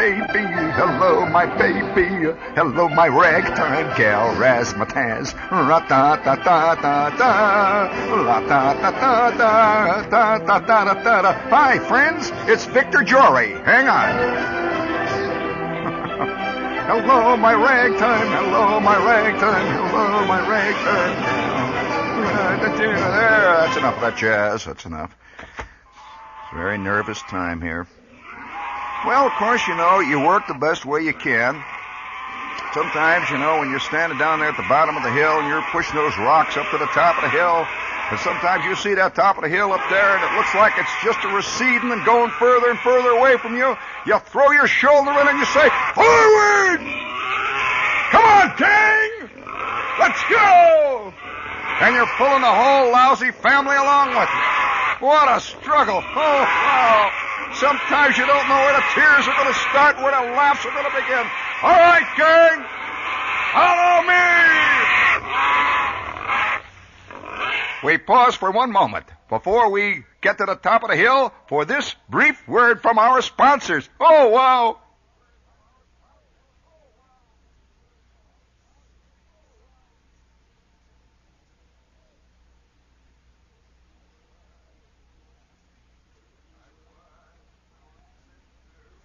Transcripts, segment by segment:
baby. Hello, my baby. Hello, my ragtime gal. Razzmatazz. Ra-da-da-da-da-da. La-da-da-da-da-da-da-da-da-da. Hi, friends. It's Victor Jory. Hang on. Hello, my ragtime. Hello, my ragtime. Hello, my ragtime. There, that's enough of that jazz. That's enough. It's a very nervous time here. Well, of course, you work the best way you can. Sometimes, when you're standing down there at the bottom of the hill and you're pushing those rocks up to the top of the hill, and sometimes you see that top of the hill up there and it looks like it's just receding and going further and further away from you. You throw your shoulder in and you say, forward! Come on, gang! Let's go! And you're pulling the whole lousy family along with you. What a struggle. Oh, wow. Sometimes you don't know where the tears are going to start, where the laughs are going to begin. All right, gang, follow me. We pause for one moment before we get to the top of the hill for this brief word from our sponsors. Oh, wow.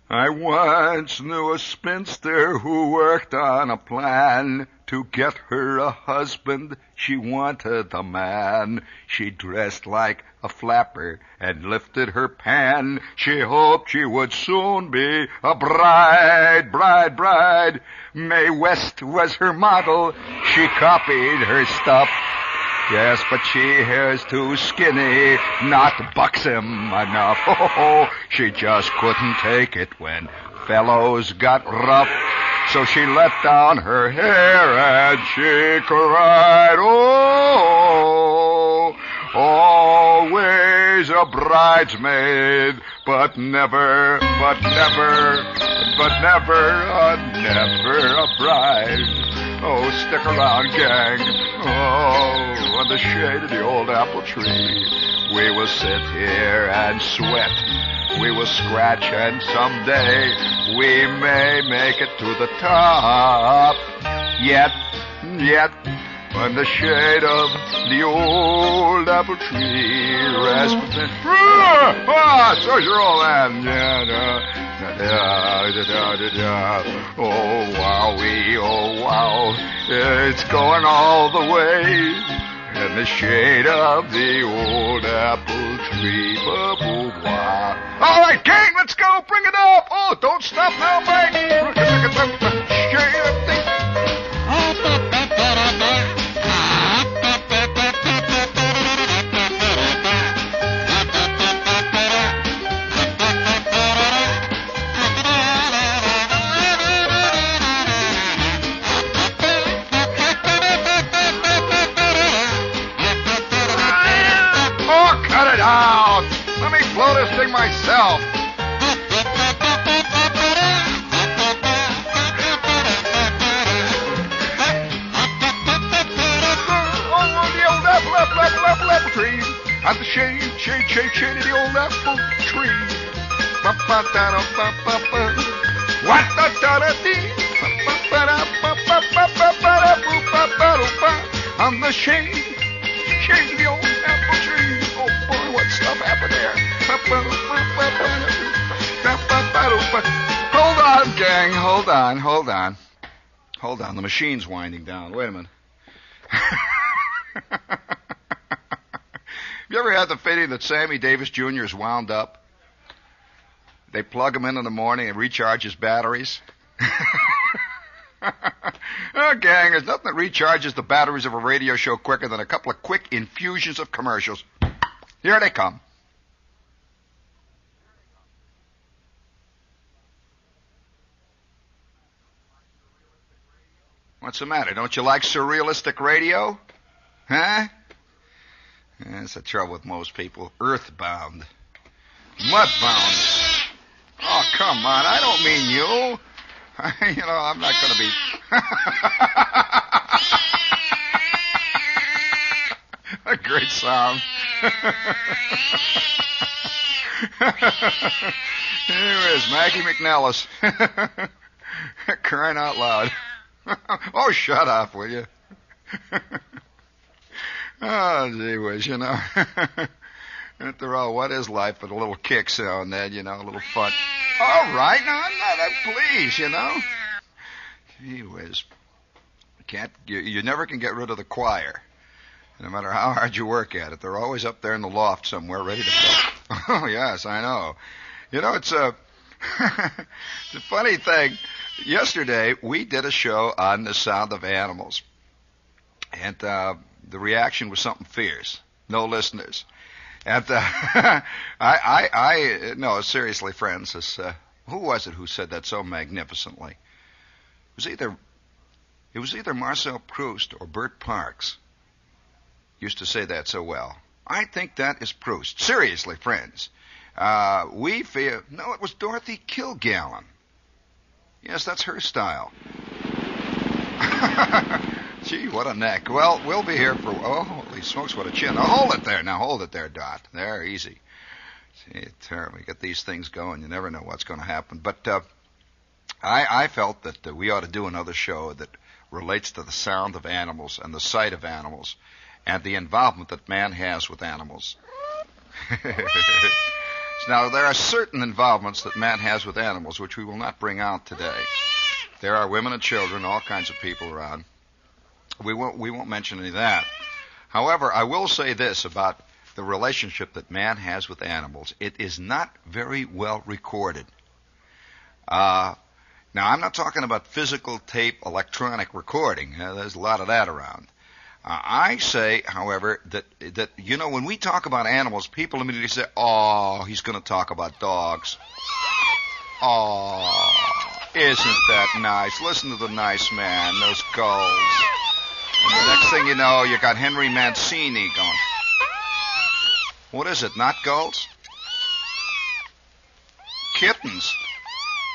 I once knew a spinster who worked on a plan to get her a husband. She wanted a man. She dressed like a flapper and lifted her pan. She hoped she would soon be a bride. Mae West was her model. She copied her stuff. Yes, but she is too skinny, not buxom enough. Oh, she just couldn't take it when fellows got rough. So she let down her hair and she cried, oh, always a bridesmaid, but never a bride. Oh, stick around, gang. Oh, in the shade of the old apple tree, we will sit here and sweat. We will scratch, and someday we may make it to the top. Yet, in the shade of the old apple tree, Rasputin. So you're all in. Oh, wowee, oh, wow. It's going all the way in the shade of the old apple tree. All right, gang, let's go. Bring it up. Oh, don't stop now, Mike. Let me blow this thing myself. Oh, the old apple tree. At the shade of the old apple tree. On the shade of the old apple tree. Oh, boy, what stuff happened there? Hold on, gang. Hold on. The machine's winding down. Wait a minute. Have you ever had the feeling that Sammy Davis Jr. is wound up? They plug him in the morning and recharge his batteries. Oh, gang, there's nothing that recharges the batteries of a radio show quicker than a couple of quick infusions of commercials. Here they come. What's the matter? Don't you like surrealistic radio? Huh? That's the trouble with most people. Earthbound. Mudbound. Oh, come on. I don't mean you. I'm not going to be... A great song. Here is Maggie McNellis. Crying out loud. Oh, shut up, will you? Oh, gee whiz, you know. After all, what is life but a little kick sound, Ned, you know, a little fun. All right, no, please, you know. Gee whiz. You never can get rid of the choir, no matter how hard you work at it. They're always up there in the loft somewhere ready to go. Oh, yes, I know. You know, it's a funny thing. Yesterday, we did a show on the sound of animals, and the reaction was something fierce. No listeners. And no, seriously, friends, who was it who said that so magnificently? It was either Marcel Proust or Bert Parks used to say that so well. I think that is Proust. Seriously, friends. We feel... No, it was Dorothy Kilgallen. Yes, that's her style. Gee, what a neck. Well, we'll be here for... Oh, holy smokes, what a chin. Now, hold it there. Now, hold it there, Dot. There, easy. Gee, terrible. Get these things going. You never know what's going to happen. But I felt that we ought to do another show that relates to the sound of animals and the sight of animals and the involvement that man has with animals. Now, there are certain involvements that man has with animals which we will not bring out today. There are women and children, all kinds of people around. We won't mention any of that. However, I will say this about the relationship that man has with animals. It is not very well recorded. Now, I'm not talking about physical tape, electronic recording. There's a lot of that around. I say, however, that you know, when we talk about animals, people immediately say, "Oh, he's going to talk about dogs." Oh, isn't that nice? Listen to the nice man, those gulls. And the next thing you know, you got Henry Mancini going. What is it, not gulls? Kittens.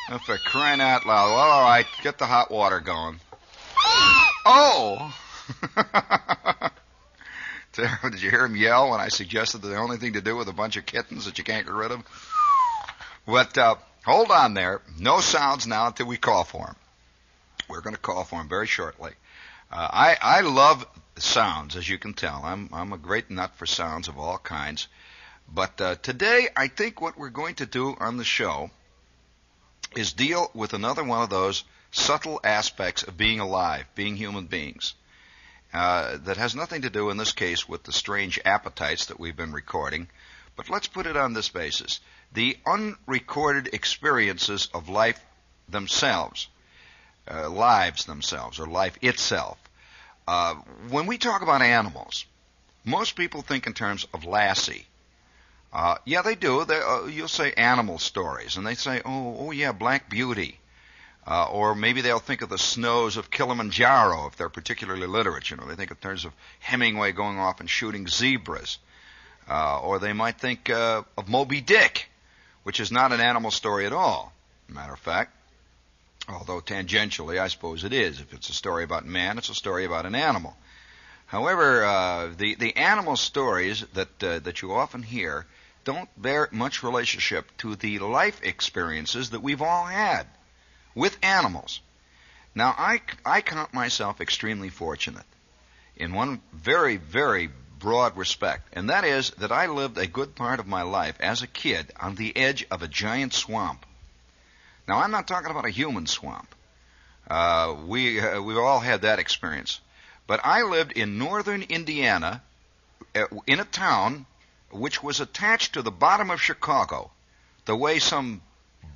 Oh, for crying out loud. Well, all right, get the hot water going. Oh! Did you hear him yell when I suggested that the only thing to do with a bunch of kittens that you can't get rid of? But hold on there. No sounds now until we call for him. We're going to call for him very shortly. I love sounds, as you can tell. I'm a great nut for sounds of all kinds. But today, I think what we're going to do on the show is deal with another one of those subtle aspects of being alive, being human beings, that has nothing to do, in this case, with the strange appetites that we've been recording. But let's put it on this basis. The unrecorded experiences of life themselves, lives themselves, or life itself. When we talk about animals, most people think in terms of Lassie. Yeah, they do. You'll say animal stories, and they say, oh yeah, Black Beauty. Or maybe they'll think of the snows of Kilimanjaro if they're particularly literate. You know, they think in terms of Hemingway going off and shooting zebras. Or they might think of Moby Dick, which is not an animal story at all, matter of fact. Although tangentially, I suppose it is. If it's a story about man, it's a story about an animal. However, the animal stories that you often hear don't bear much relationship to the life experiences that we've all had with animals. Now, I count myself extremely fortunate in one very, very broad respect, and that is that I lived a good part of my life as a kid on the edge of a giant swamp. Now, I'm not talking about a human swamp. We've all had that experience. But I lived in northern Indiana in a town which was attached to the bottom of Chicago, the way some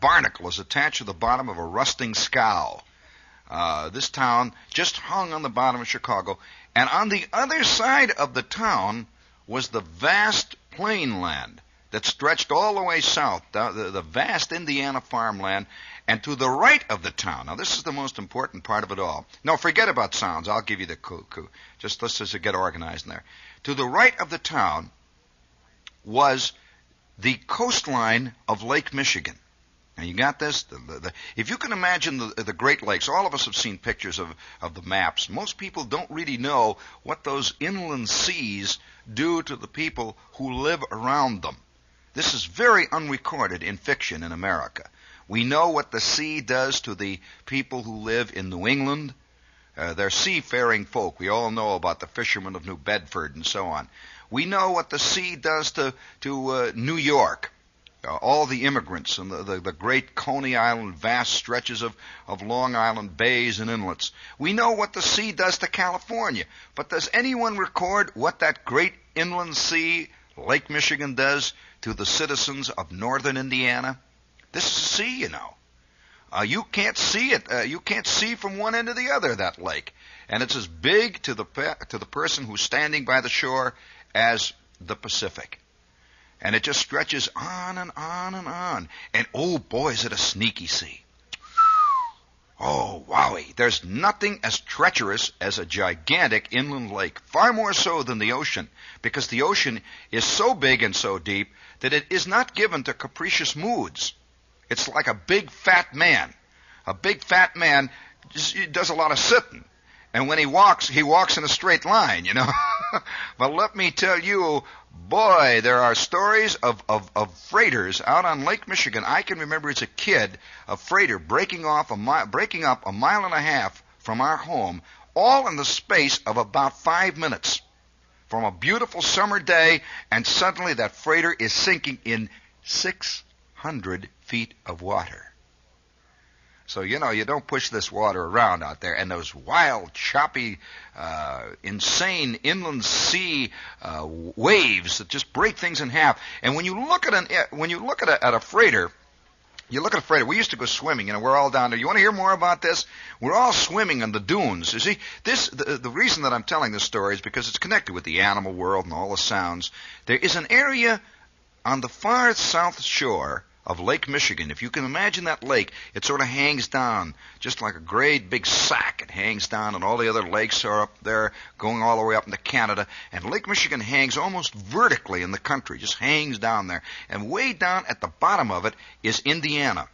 barnacle is attached to the bottom of a rusting scow. This town just hung on the bottom of Chicago, and on the other side of the town was the vast plain land that stretched all the way south, the vast Indiana farmland, and to the right of the town. Now, this is the most important part of it all. No, forget about sounds. I'll give you the clue. Let's just get organized in there. To the right of the town was the coastline of Lake Michigan. Now, you got this? If you can imagine the Great Lakes, all of us have seen pictures of the maps. Most people don't really know what those inland seas do to the people who live around them. This is very unrecorded in fiction in America. We know what the sea does to the people who live in New England. They're seafaring folk. We all know about the fishermen of New Bedford and so on. We know what the sea does to New York. All the immigrants and the great Coney Island, vast stretches of Long Island bays and inlets. We know what the sea does to California. But does anyone record what that great inland sea, Lake Michigan, does to the citizens of northern Indiana? This is a sea, you know. You can't see it. You can't see from one end to the other, that lake. And it's as big to the person who's standing by the shore as the Pacific. And it just stretches on and on and on. And oh boy, is it a sneaky sea. Oh, wowie. There's nothing as treacherous as a gigantic inland lake, far more so than the ocean, because the ocean is so big and so deep that it is not given to capricious moods. It's like a big fat man. A big fat man does a lot of sitting. And when he walks in a straight line, you know. But let me tell you, boy, there are stories of freighters out on Lake Michigan. I can remember as a kid a freighter breaking up a mile and a half from our home, all in the space of about 5 minutes. From a beautiful summer day, and suddenly that freighter is sinking in 600 feet of water. So, you know, you don't push this water around out there. And those wild, choppy, insane inland sea waves that just break things in half. And when you look at a freighter, you look at a freighter. We used to go swimming. You know, we're all down there. You want to hear more about this? We're all swimming on the dunes. You see, the reason that I'm telling this story is because it's connected with the animal world and all the sounds. There is an area on the far south shore of Lake Michigan. If you can imagine that lake, it sort of hangs down just like a great big sack. It hangs down, and all the other lakes are up there going all the way up into Canada. And Lake Michigan hangs almost vertically in the country, just hangs down there. And way down at the bottom of it is Indiana.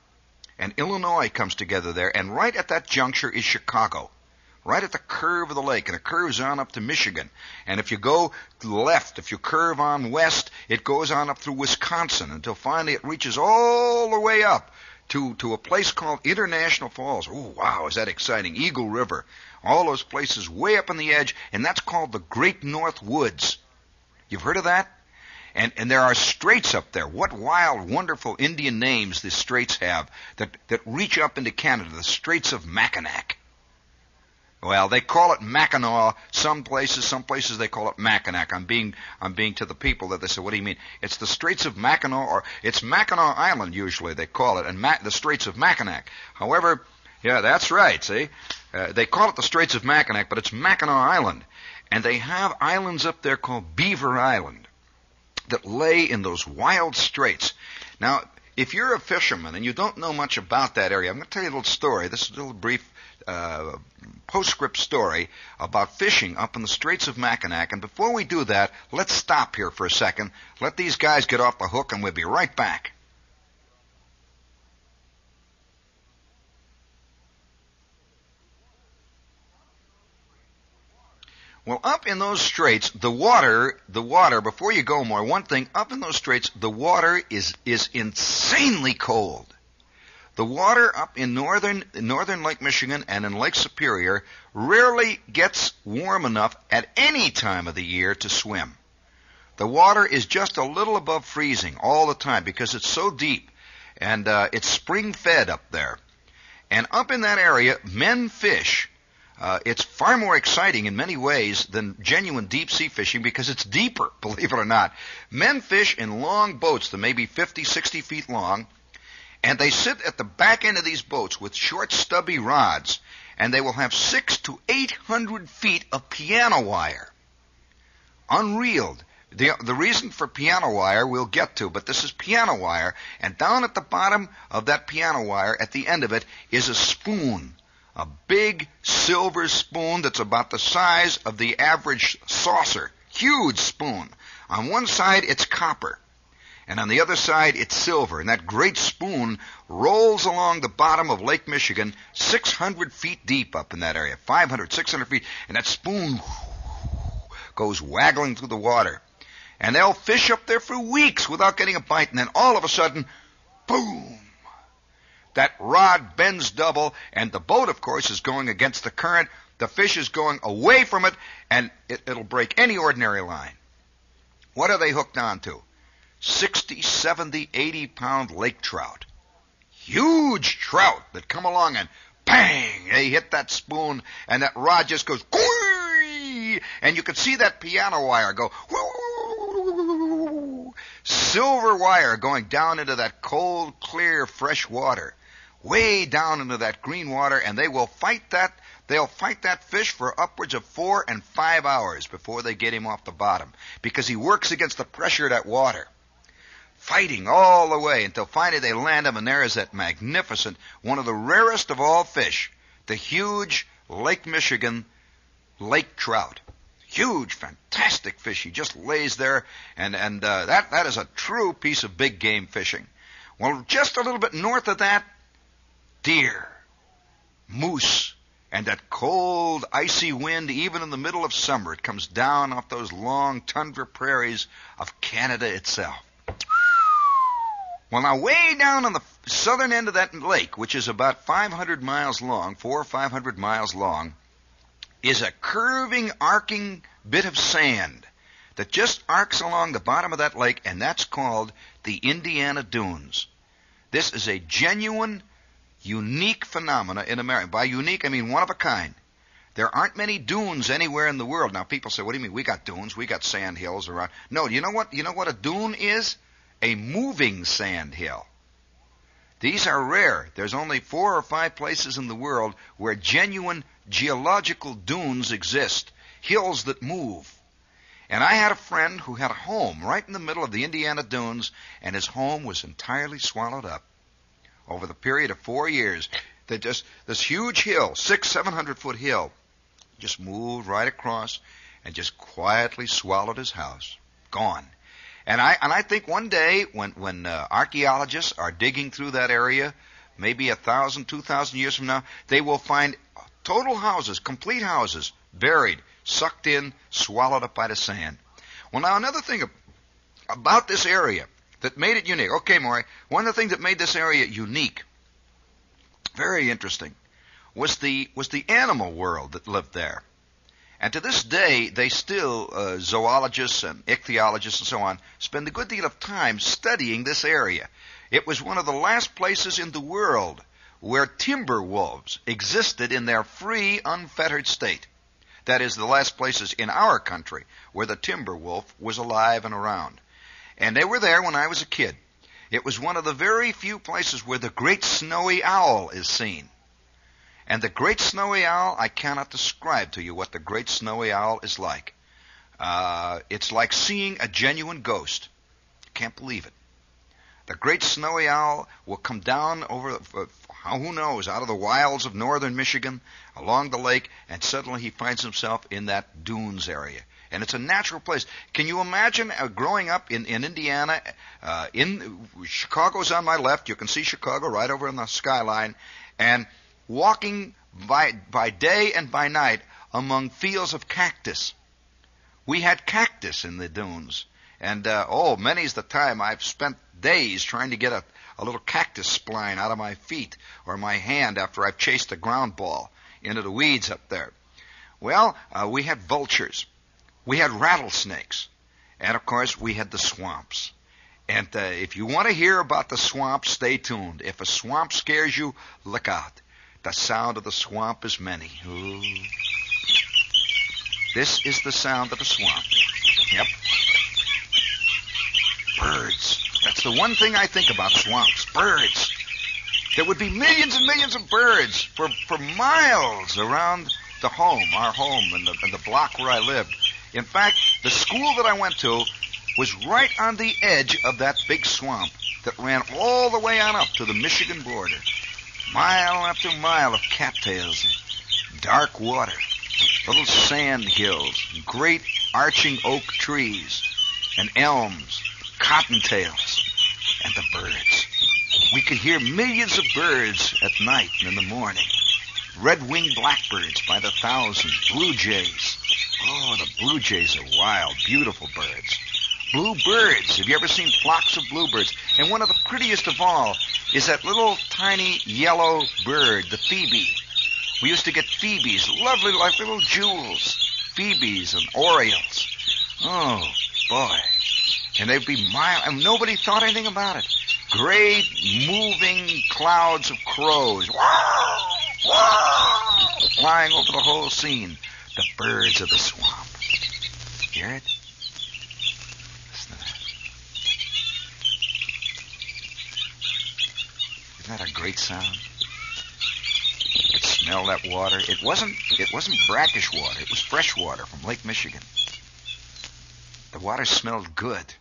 And Illinois comes together there, and right at that juncture is Chicago. Right at the curve of the lake, and it curves on up to Michigan. And if you go left, if you curve on west, it goes on up through Wisconsin until finally it reaches all the way up to a place called International Falls. Oh, wow, is that exciting. Eagle River. All those places way up on the edge, and that's called the Great North Woods. You've heard of that? And there are straits up there. What wild, wonderful Indian names the straits have that reach up into Canada. The Straits of Mackinac. Well, they call it Mackinac some places they call it Mackinac. I'm being to the people that they say, what do you mean? It's the Straits of Mackinac, or it's Mackinac Island usually they call it, and the Straits of Mackinac. However, yeah, that's right, see? They call it the Straits of Mackinac, but it's Mackinac Island. And they have islands up there called Beaver Island that lay in those wild straits. Now, if you're a fisherman and you don't know much about that area, I'm going to tell you a little story. This is a little brief postscript story about fishing up in the Straits of Mackinac. And before we do that, let's stop here for a second. Let these guys get off the hook, and we'll be right back. Well, up in those straits, the water, before you go more, one thing, up in those straits, the water is insanely cold. The water up in northern Lake Michigan and in Lake Superior rarely gets warm enough at any time of the year to swim. The water is just a little above freezing all the time because it's so deep, and it's spring-fed up there. And up in that area, men fish. It's far more exciting in many ways than genuine deep-sea fishing because it's deeper, believe it or not. Men fish in long boats that may be 50, 60 feet long, and they sit at the back end of these boats with short, stubby rods, and they will have 600 to 800 feet of piano wire, unreeled. The reason for piano wire we'll get to, but this is piano wire, and down at the bottom of that piano wire, at the end of it, is a spoon, a big silver spoon that's about the size of the average saucer, huge spoon. On one side, it's copper. And on the other side, it's silver. And that great spoon rolls along the bottom of Lake Michigan 600 feet deep up in that area, 500, 600 feet. And that spoon goes waggling through the water. And they'll fish up there for weeks without getting a bite, and then all of a sudden, boom! That rod bends double, and the boat, of course, is going against the current. The fish is going away from it, and it'll break any ordinary line. What are they hooked onto? 60, 70, 80-pound lake trout. Huge trout that come along and bang! They hit that spoon, and that rod just goes, and you can see that piano wire go, silver wire going down into that cold, clear, fresh water, way down into that green water, and they will fight that. They'll fight that fish for upwards of 4 and 5 hours before they get him off the bottom, because he works against the pressure of that water, fighting all the way until finally they land him, and there is that magnificent, one of the rarest of all fish, the huge Lake Michigan lake trout. Huge, fantastic fish. He just lays there, and that is a true piece of big game fishing. Well, just a little bit north of that, deer, moose, and that cold, icy wind, even in the middle of summer, it comes down off those long tundra prairies of Canada itself. Well, now, way down on the southern end of that lake, which is about 500 miles long, 400 or 500 miles long, is a curving, arcing bit of sand that just arcs along the bottom of that lake, and that's called the Indiana Dunes. This is a genuine, unique phenomena in America. By unique, I mean one of a kind. There aren't many dunes anywhere in the world. Now, people say, what do you mean? We got dunes, we got sand hills around. No, you know what a dune is? A moving sand hill. These are rare. There's only 4 or 5 places in the world where genuine geological dunes exist, hills that move. And I had a friend who had a home right in the middle of the Indiana Dunes, and his home was entirely swallowed up. Over the period of 4 years, this huge hill, 600-700-foot hill, just moved right across and just quietly swallowed his house. Gone. And I think one day when archaeologists are digging through that area, maybe 1,000, 2,000 years from now, they will find total houses, complete houses, buried, sucked in, swallowed up by the sand. Well, now another thing about this area that made it unique. Okay, Maury, one of the things that made this area unique, very interesting, was the animal world that lived there. And to this day, they still, zoologists and ichthyologists and so on, spend a good deal of time studying this area. It was one of the last places in the world where timber wolves existed in their free, unfettered state. That is, the last places in our country where the timber wolf was alive and around. And they were there when I was a kid. It was one of the very few places where the great snowy owl is seen. And the great snowy owl, I cannot describe to you what the great snowy owl is like. It's like seeing a genuine ghost. Can't believe it. The great snowy owl will come down over, who knows, out of the wilds of northern Michigan, along the lake, and suddenly he finds himself in that dunes area. And it's a natural place. Can you imagine growing up in Indiana? Chicago's on my left. You can see Chicago right over on the skyline. And walking by day and by night among fields of cactus. We had cactus in the dunes. And, many's the time I've spent days trying to get a little cactus spline out of my feet or my hand after I've chased a ground ball into the weeds up there. Well, we had vultures. We had rattlesnakes. And, of course, we had the swamps. And if you want to hear about the swamp, stay tuned. If a swamp scares you, look out. The sound of the swamp is many. Ooh. This is the sound of a swamp. Yep. Birds. That's the one thing I think about swamps. Birds. There would be millions and millions of birds for miles around the home, our home, and the block where I lived. In fact, the school that I went to was right on the edge of that big swamp that ran all the way on up to the Michigan border. Mile after mile of cattails and dark water, little sand hills, great arching oak trees, and elms, cottontails, and the birds. We could hear millions of birds at night and in the morning. Red-winged blackbirds by the thousands, blue jays. Oh, the blue jays are wild, beautiful birds. bluebirds. Have you ever seen flocks of bluebirds? And one of the prettiest of all is that little tiny yellow bird, the phoebe. We used to get phoebes, lovely like little jewels. Phoebes and orioles. Oh, boy. And they'd be mild, and nobody thought anything about it. Great moving clouds of crows. Flying over the whole scene. The birds of the swamp. Hear it? Listen to that. Isn't that a great sound? You could smell that water. It wasn't brackish water. It was fresh water from Lake Michigan. The water smelled good.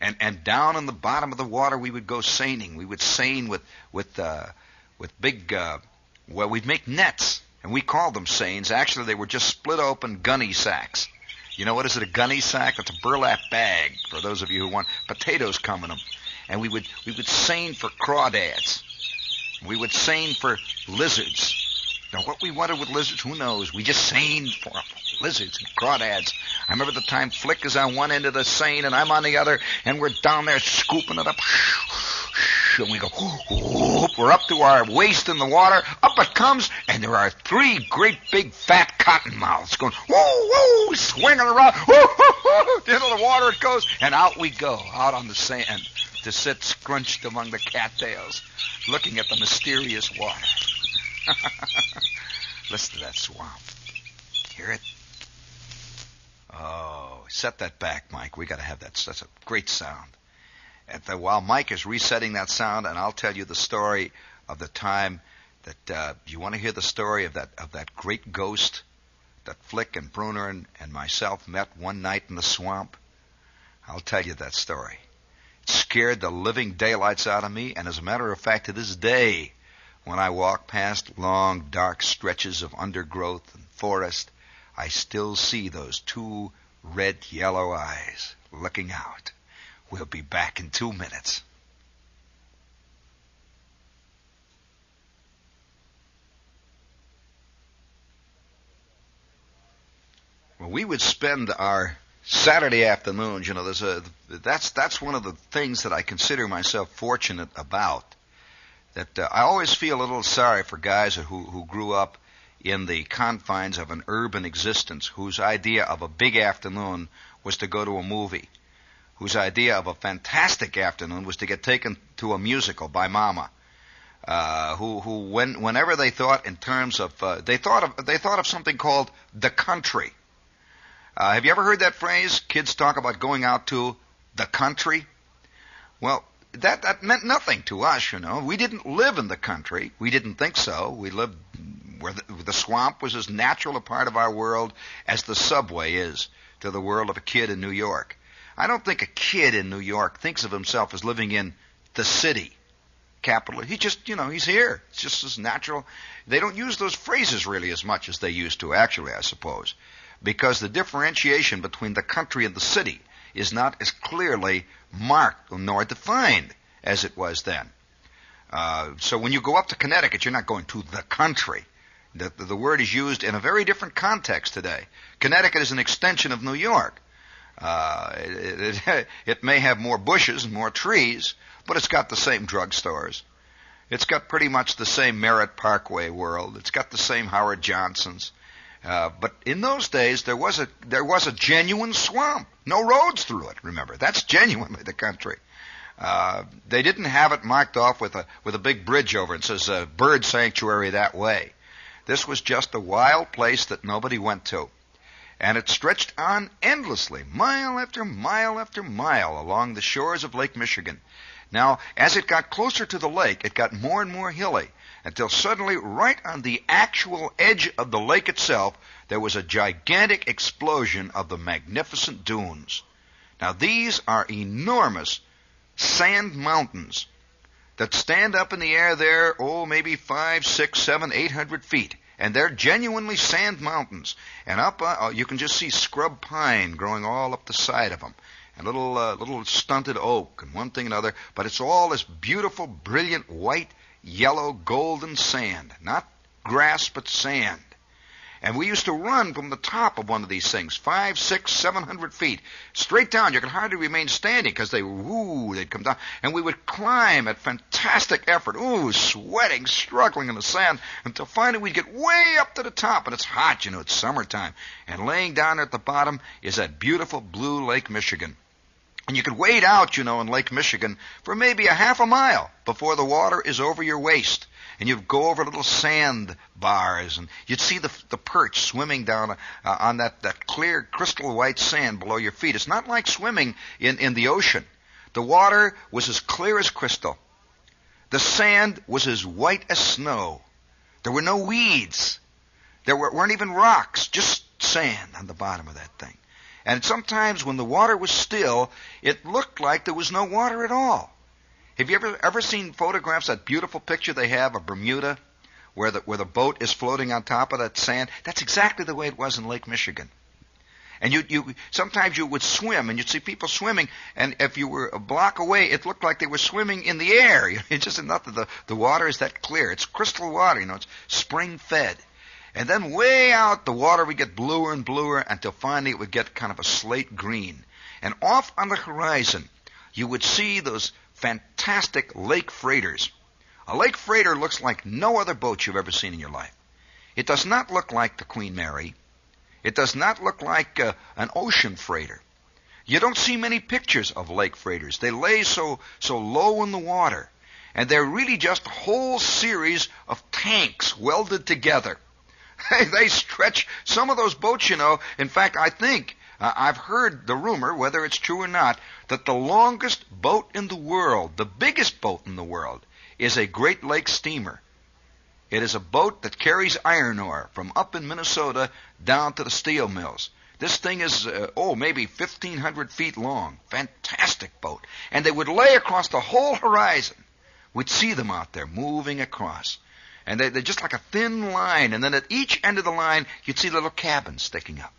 And down in the bottom of the water we would go seining. We would seine with big, we'd make nets. And we called them seines. Actually, they were just split open gunny sacks. You know what is it, a gunny sack? It's a burlap bag, for those of you who want. Potatoes come in them. And we would seine for crawdads. We would seine for lizards. Now, what we wanted with lizards, who knows? We just seined for lizards and crawdads. I remember the time Flick is on one end of the seine and I'm on the other, and we're down there scooping it up. And we go, whoop, we're up to our waist in the water. Up it comes, and there are 3 great big fat cottonmouths going, woo, woo, swinging around. Woo, woo, woo. Into the water it goes, and out we go, out on the sand, to sit scrunched among the cattails, looking at the mysterious water. Listen to that swamp. Hear it? Oh, set that back, Mike. We got to have that. That's a great sound. While Mike is resetting that sound, and I'll tell you the story of the time that you want to hear the story of that great ghost that Flick and Bruner and myself met one night in the swamp. I'll tell you that story. It scared the living daylights out of me, and as a matter of fact, to this day, when I walk past long, dark stretches of undergrowth and forest, I still see those 2 red, yellow eyes looking out. We'll be back in 2 minutes. Well, we would spend our Saturday afternoons, you know, that's one of the things that I consider myself fortunate about. That I always feel a little sorry for guys who grew up in the confines of an urban existence, whose idea of a big afternoon was to go to a movie, whose idea of a fantastic afternoon was to get taken to a musical by Mama, whenever they thought in terms of they thought of something called the country. Have you ever heard that phrase? Kids talk about going out to the country. Well, that meant nothing to us, you know. We didn't live in the country. We didn't think so. We lived where the swamp was as natural a part of our world as the subway is to the world of a kid in New York. I don't think a kid in New York thinks of himself as living in the city, capital. He just, you know, he's here. It's just as natural. They don't use those phrases really as much as they used to, actually, I suppose, because the differentiation between the country and the city is not as clearly marked nor defined as it was then. So when you go up to Connecticut, you're not going to the country. The word is used in a very different context today. Connecticut is an extension of New York. It may have more bushes and more trees, but it's got the same drugstores. It's got pretty much the same Merritt Parkway world. It's got the same Howard Johnsons. But in those days, there was a genuine swamp. No roads through it, remember. That's genuinely the country. They didn't have it marked off with a big bridge over it. It says bird sanctuary that way. This was just a wild place that nobody went to. And it stretched on endlessly, mile after mile after mile along the shores of Lake Michigan. Now, as it got closer to the lake, it got more and more hilly, until suddenly, right on the actual edge of the lake itself, there was a gigantic explosion of the magnificent dunes. Now, these are enormous sand mountains that stand up in the air there, maybe 5, 6, 7, 800 feet. And they're genuinely sand mountains. And up, you can just see scrub pine growing all up the side of them, and little stunted oak and one thing and another. But it's all this beautiful, brilliant, white, yellow, golden sand. Not grass, but sand. And we used to run from the top of one of these things, 500, 600, 700 feet, straight down. You could hardly remain standing because they'd come down. And we would climb at fantastic effort, sweating, struggling in the sand, until finally we'd get way up to the top. And it's hot, it's summertime. And laying down at the bottom is that beautiful blue Lake Michigan. And you could wade out, in Lake Michigan for maybe a half a mile before the water is over your waist. And you'd go over little sand bars, and you'd see the perch swimming down on that clear crystal white sand below your feet. It's not like swimming in the ocean. The water was as clear as crystal. The sand was as white as snow. There were no weeds. There weren't even rocks, just sand on the bottom of that thing. And sometimes when the water was still, it looked like there was no water at all. Have you ever seen photographs, that beautiful picture they have of Bermuda, where the boat is floating on top of that sand? That's exactly the way it was in Lake Michigan. And sometimes you would swim, and you'd see people swimming, and if you were a block away, it looked like they were swimming in the air. It's just enough that the water is that clear. It's crystal water, it's spring-fed. And then way out, the water would get bluer and bluer until finally it would get kind of a slate green. And off on the horizon, you would see those fantastic lake freighters. A lake freighter looks like no other boat you've ever seen in your life. It does not look like the Queen Mary. It does not look like an ocean freighter. You don't see many pictures of lake freighters. They lay so low in the water. And they're really just a whole series of tanks welded together. They stretch some of those boats, In fact, I think I've heard the rumor, whether it's true or not, that the longest boat in the world, the biggest boat in the world, is a Great Lakes steamer. It is a boat that carries iron ore from up in Minnesota down to the steel mills. This thing is, maybe 1,500 feet long. Fantastic boat. And they would lay across the whole horizon. We'd see them out there moving across. And they're just like a thin line. And then at each end of the line, you'd see little cabins sticking up.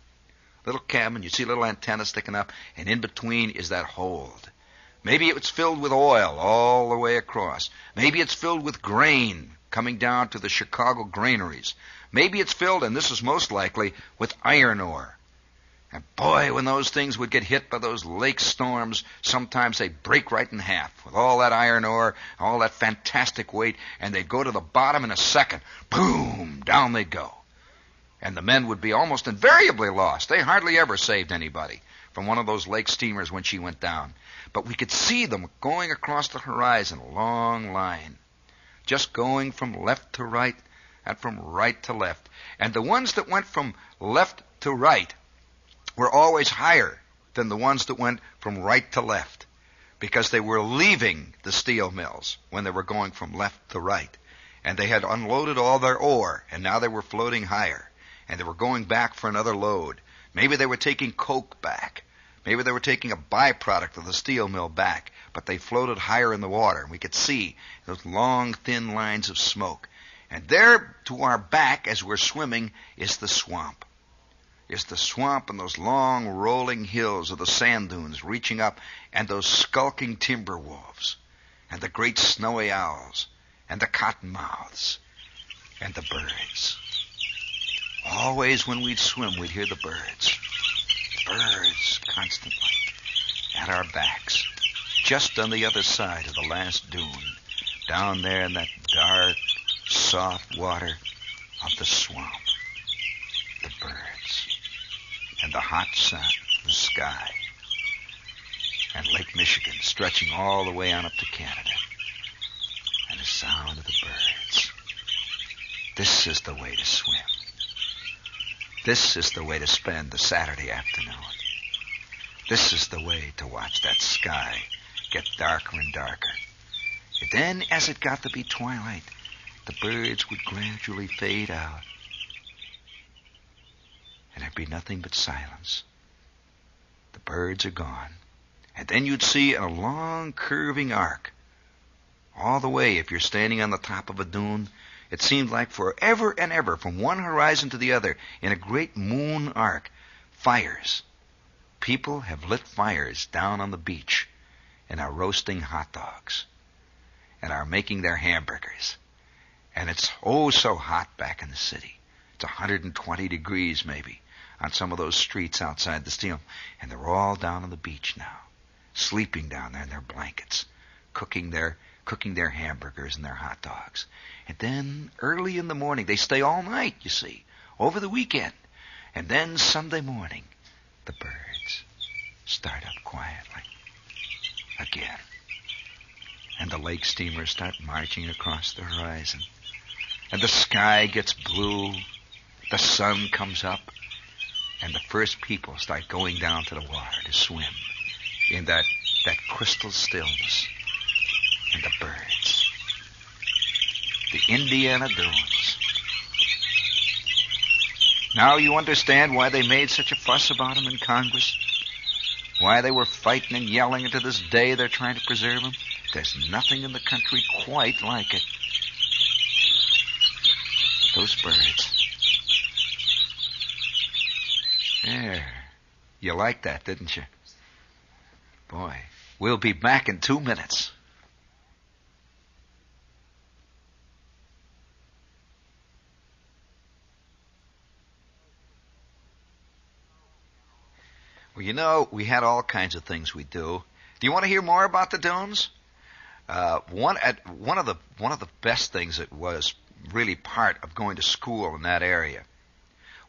Little cabin, you see little antennas sticking up, and in between is that hold. Maybe it's filled with oil all the way across. Maybe it's filled with grain coming down to the Chicago granaries. Maybe it's filled, and this is most likely, with iron ore. And boy, when those things would get hit by those lake storms, sometimes they'd break right in half with all that iron ore, all that fantastic weight, and they'd go to the bottom in a second. Boom! Down they'd go. And the men would be almost invariably lost. They hardly ever saved anybody from one of those lake steamers when she went down. But we could see them going across the horizon, a long line, just going from left to right and from right to left. And the ones that went from left to right were always higher than the ones that went from right to left, because they were leaving the steel mills when they were going from left to right. And they had unloaded all their ore, and now they were floating higher. And they were going back for another load. Maybe they were taking coke back. Maybe they were taking a byproduct of the steel mill back, but they floated higher in the water, and we could see those long, thin lines of smoke. And there, to our back, as we're swimming, is the swamp. It's the swamp and those long, rolling hills of the sand dunes reaching up, and those skulking timber wolves, and the great snowy owls, and the cottonmouths, and the birds. Always when we'd swim, we'd hear the birds. Birds constantly at our backs, just on the other side of the last dune, down there in that dark, soft water of the swamp. The birds, and the hot sun, the sky, and Lake Michigan stretching all the way on up to Canada, and the sound of the birds. This is the way to swim. This is the way to spend the Saturday afternoon. This is the way to watch that sky get darker and darker. And then, as it got to be twilight, the birds would gradually fade out. And there'd be nothing but silence. The birds are gone. And then you'd see a long curving arc. All the way, if you're standing on the top of a dune, it seemed like forever and ever, from one horizon to the other, in a great moon arc, fires. People have lit fires down on the beach and are roasting hot dogs and are making their hamburgers. And it's oh so hot back in the city. It's 120 degrees maybe on some of those streets outside the steel. And they're all down on the beach now, sleeping down there in their blankets, cooking their hamburgers and their hot dogs. And then early in the morning, they stay all night, you see, over the weekend. And then Sunday morning, the birds start up quietly again. And the lake steamers start marching across the horizon. And the sky gets blue. The sun comes up. And the first people start going down to the water to swim in that crystal stillness. And the birds. The Indiana dunes. Now you understand why they made such a fuss about them in Congress? Why they were fighting and yelling, and to this day they're trying to preserve them? There's nothing in the country quite like it. Those birds. There. You liked that, didn't you? Boy, we'll be back in 2 minutes. Well, you know, we had all kinds of things we do. Do you want to hear more about the dunes? One of the best things that was really part of going to school in that area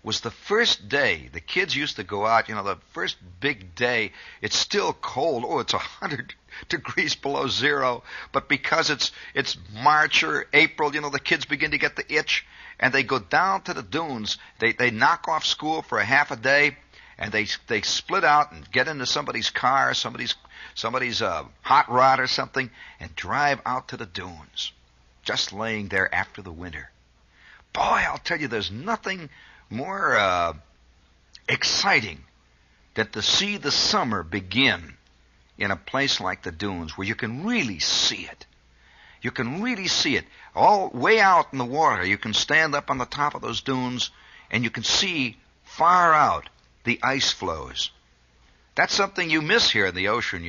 was the first day. The kids used to go out, the first big day. It's still cold. Oh, it's 100 degrees below zero. But because it's March or April, the kids begin to get the itch, and they go down to the dunes. They knock off school for a half a day, and they split out and get into somebody's car, somebody's hot rod or something, and drive out to the dunes, just laying there after the winter. Boy, I'll tell you, there's nothing more exciting than to see the summer begin in a place like the dunes, where you can really see it. You can really see it. All way out in the water, you can stand up on the top of those dunes, and you can see far out the ice flows. That's something you miss here in the ocean,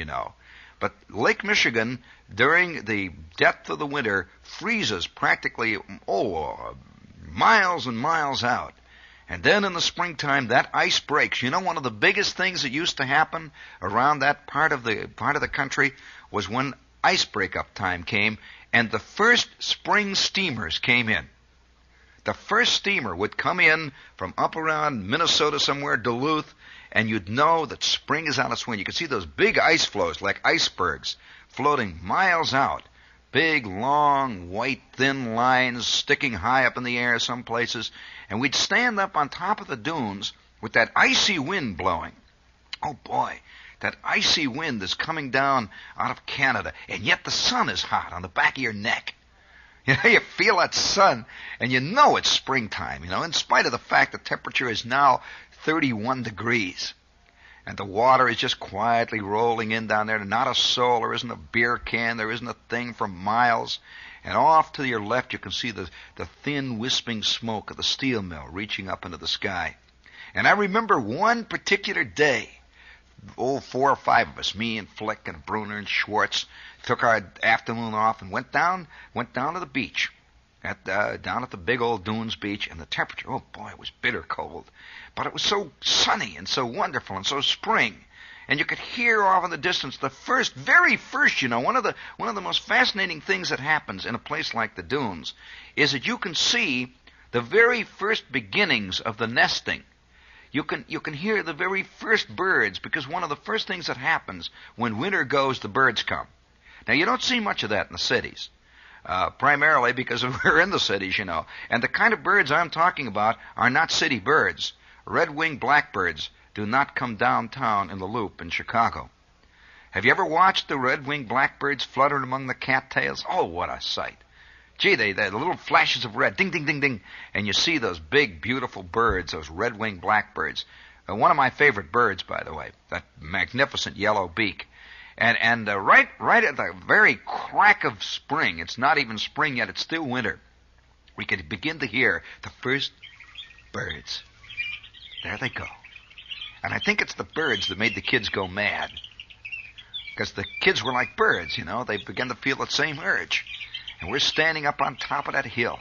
But Lake Michigan, during the depth of the winter, freezes practically, miles and miles out. And then in the springtime, that ice breaks. One of the biggest things that used to happen around that part of the country was when ice breakup time came, and the first spring steamers came in. The first steamer would come in from up around Minnesota somewhere, Duluth, and you'd know that spring is on its way. You could see those big ice floes like icebergs floating miles out. Big, long, white, thin lines sticking high up in the air some places. And we'd stand up on top of the dunes with that icy wind blowing. Oh, boy, that icy wind is coming down out of Canada. And yet the sun is hot on the back of your neck. You feel that sun, and it's springtime, in spite of the fact the temperature is now 31 degrees. And the water is just quietly rolling in down there. Not a soul. There isn't a beer can. There isn't a thing for miles. And off to your left, you can see the thin, wisping smoke of the steel mill reaching up into the sky. And I remember one particular day, 4 or 5 of us, me and Flick and Bruner and Schwartz, took our afternoon off and went down to the beach, down at the big old dunes beach, and the temperature, oh boy, it was bitter cold. But it was so sunny and so wonderful and so spring. And you could hear off in the distance the very first, one of the most fascinating things that happens in a place like the dunes is that you can see the very first beginnings of the nesting. You can hear the very first birds, because one of the first things that happens when winter goes, the birds come. Now, you don't see much of that in the cities, primarily because we're in the cities, And the kind of birds I'm talking about are not city birds. Red-winged blackbirds do not come downtown in the Loop in Chicago. Have you ever watched the red-winged blackbirds fluttering among the cattails? Oh, what a sight. Gee, they little flashes of red, ding, ding, ding, ding, and you see those big, beautiful birds, those red-winged blackbirds. One of my favorite birds, by the way, that magnificent yellow beak. And right at the very crack of spring, it's not even spring yet, it's still winter, we could begin to hear the first birds. There they go. And I think it's the birds that made the kids go mad. Because the kids were like birds, They began to feel the same urge. And we're standing up on top of that hill.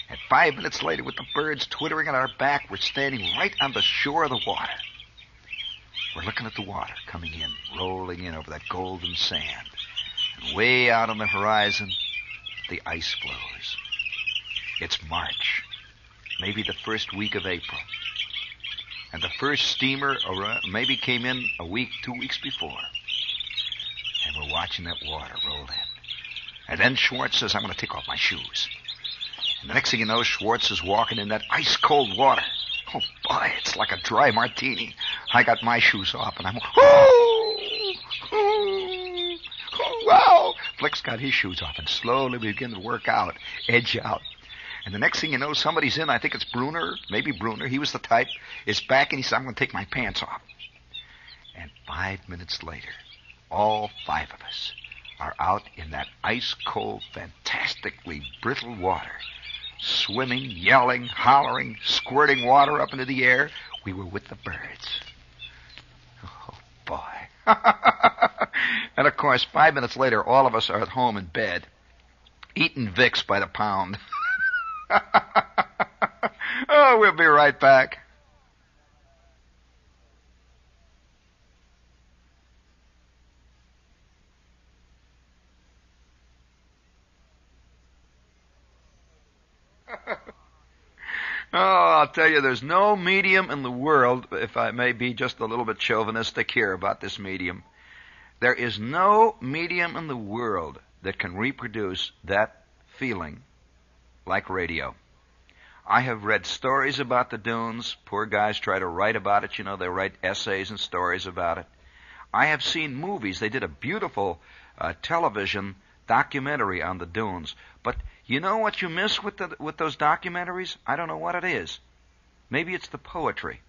And 5 minutes later, with the birds twittering at our back, we're standing right on the shore of the water. We're looking at the water coming in, rolling in over that golden sand. And way out on the horizon, the ice floes. It's March, maybe the first week of April. And the first steamer maybe came in a week, 2 weeks before. And we're watching that water roll in. And then Schwartz says, I'm going to take off my shoes. And the next thing you know, Schwartz is walking in that ice-cold water. Oh, boy, it's like a dry martini. I got my shoes off, and I'm, wow. Flick's got his shoes off, and slowly we begin to work out, edge out. And the next thing you know, somebody's in. I think it's Bruner, maybe Bruner. He was the type. Is back, and he said, I'm going to take my pants off. And 5 minutes later, all 5 of us are out in that ice-cold, fantastically brittle water, swimming, yelling, hollering, squirting water up into the air. We were with the birds. Oh, boy. And, of course, 5 minutes later, all of us are at home in bed, eating Vicks by the pound. Oh, we'll be right back. Oh, I'll tell you, there's no medium in the world, if I may be just a little bit chauvinistic here about this medium. There is no medium in the world that can reproduce that feeling like radio. I have read stories about the dunes. Poor guys try to write about it. You know, they write essays and stories about it. I have seen movies. They did a beautiful television documentary on the dunes. But you know what you miss with those documentaries? I don't know what it is. Maybe it's the poetry.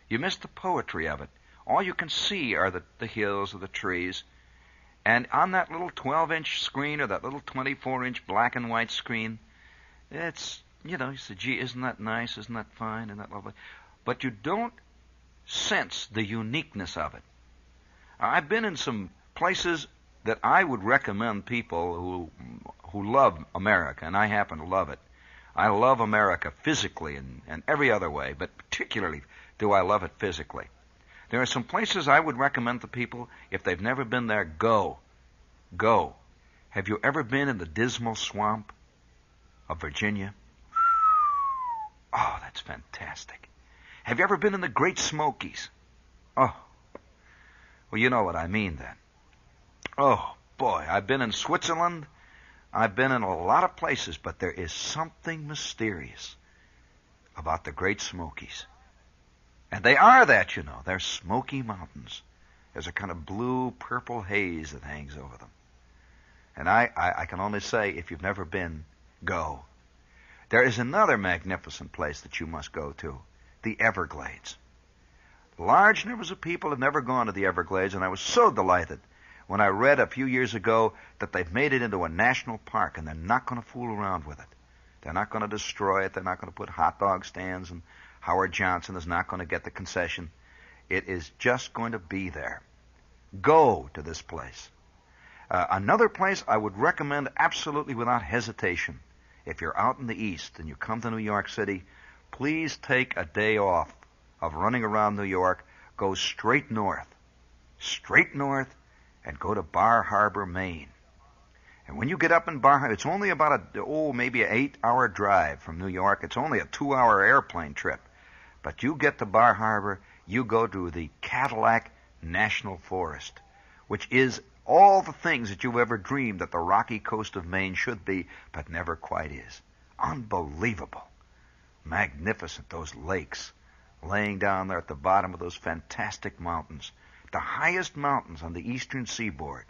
You miss the poetry of it. All you can see are the hills or the trees. And on that little 12-inch screen or that little 24-inch black and white screen, it's, you say, gee, isn't that nice? Isn't that fine? Isn't that lovely? But you don't sense the uniqueness of it. I've been in some places that I would recommend people who love America, and I happen to love it. I love America physically and every other way, but particularly do I love it physically. There are some places I would recommend to people, if they've never been there, go. Go. Have you ever been in the dismal swamp of Virginia? Oh, that's fantastic. Have you ever been in the Great Smokies? Oh, well, you know what I mean then. Oh, boy, I've been in Switzerland. I've been in a lot of places, but there is something mysterious about the Great Smokies. And they are that, They're smoky mountains. There's a kind of blue-purple haze that hangs over them. And I can only say, if you've never been, go. There is another magnificent place that you must go to, the Everglades. Large numbers of people have never gone to the Everglades, and I was so delighted when I read a few years ago that they've made it into a national park, and they're not going to fool around with it. They're not going to destroy it. They're not going to put hot dog stands, and Howard Johnson is not going to get the concession. It is just going to be there. Go to this place. Another place I would recommend absolutely without hesitation. If you're out in the East and you come to New York City, please take a day off of running around New York. Go straight north, and go to Bar Harbor, Maine. And when you get up in Bar Harbor, it's only about maybe an 8-hour drive from New York. It's only a 2-hour airplane trip. But you get to Bar Harbor, you go to the Cadillac National Forest, which is all the things that you've ever dreamed that the rocky coast of Maine should be, but never quite is. Unbelievable. Magnificent, those lakes laying down there at the bottom of those fantastic mountains. The highest mountains on the eastern seaboard,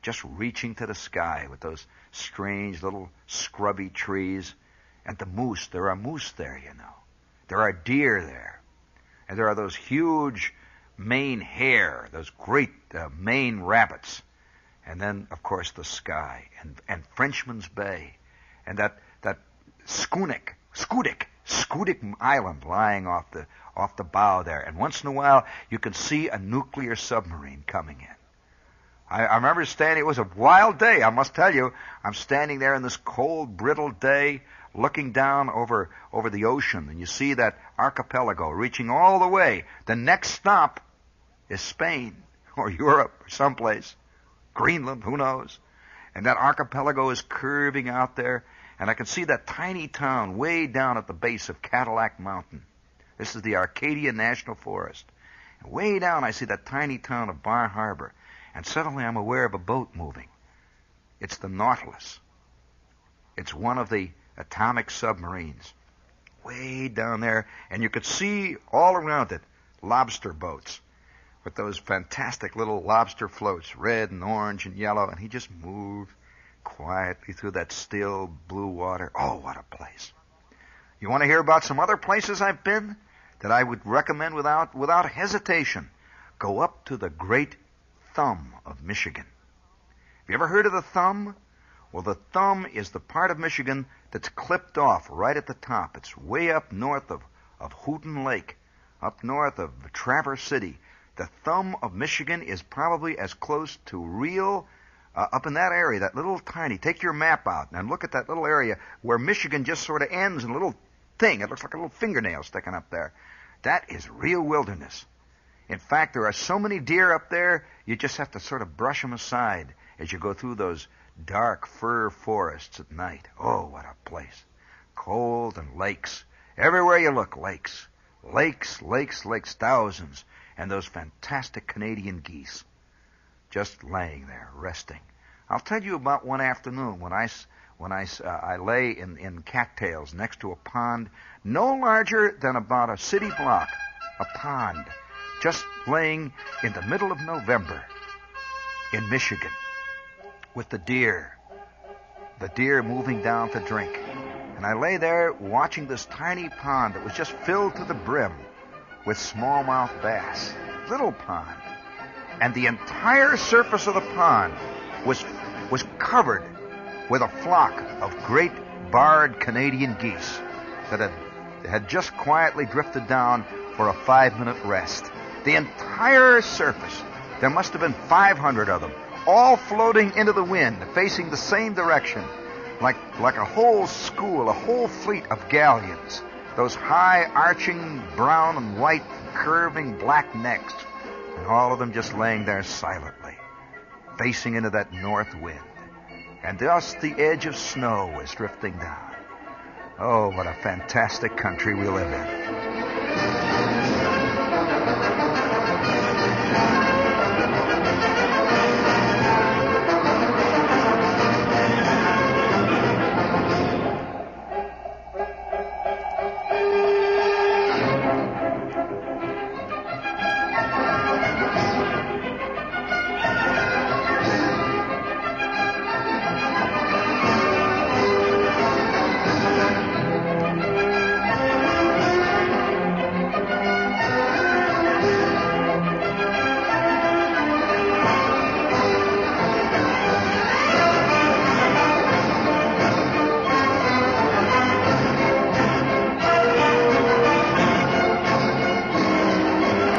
just reaching to the sky with those strange little scrubby trees. And the moose, there are moose there, There are deer there. And there are those huge Maine hare, those great Maine rabbits. And then, of course, the sky and Frenchman's Bay and that Schoodic Island lying off the bow there. And once in a while, you can see a nuclear submarine coming in. I remember standing, it was a wild day, I must tell you. I'm standing there in this cold, brittle day, looking down over the ocean, and you see that archipelago reaching all the way. The next stop is Spain, or Europe, or someplace. Greenland, who knows? And that archipelago is curving out there, and I can see that tiny town way down at the base of Cadillac Mountain. This is the Arcadia National Forest. And way down I see that tiny town of Bar Harbor. And suddenly I'm aware of a boat moving. It's the Nautilus. It's one of the atomic submarines. Way down there. And you could see all around it lobster boats with those fantastic little lobster floats, red and orange and yellow. And he just moved quietly through that still blue water. Oh, what a place. You want to hear about some other places I've been that I would recommend without hesitation? Go up to the Great Thumb of Michigan. Have you ever heard of the Thumb? Well, the Thumb is the part of Michigan that's clipped off right at the top. It's way up north of Houghton Lake, up north of Traverse City. The Thumb of Michigan is probably as close to real, up in that area, that little tiny, take your map out and look at that little area where Michigan just sort of ends in a little thing. It looks like a little fingernail sticking up there. That is real wilderness. In fact, there are so many deer up there, you just have to sort of brush them aside as you go through those dark fir forests at night. Oh, what a place. Cold and lakes. Everywhere you look, lakes. Lakes, lakes, lakes, thousands. And those fantastic Canadian geese just laying there, resting. I'll tell you about one afternoon when I lay in cattails next to a pond no larger than about a city block, a pond, just laying in the middle of November in Michigan with the deer moving down to drink. And I lay there watching this tiny pond that was just filled to the brim with smallmouth bass, little pond. And the entire surface of the pond was covered with a flock of great barred Canadian geese that had just quietly drifted down for a 5-minute rest. The entire surface, there must have been 500 of them, all floating into the wind, facing the same direction, like a whole school, a whole fleet of galleons, those high arching brown and white curving black necks, and all of them just laying there silently, facing into that north wind. And thus the edge of snow is drifting down. Oh, what a fantastic country we live in.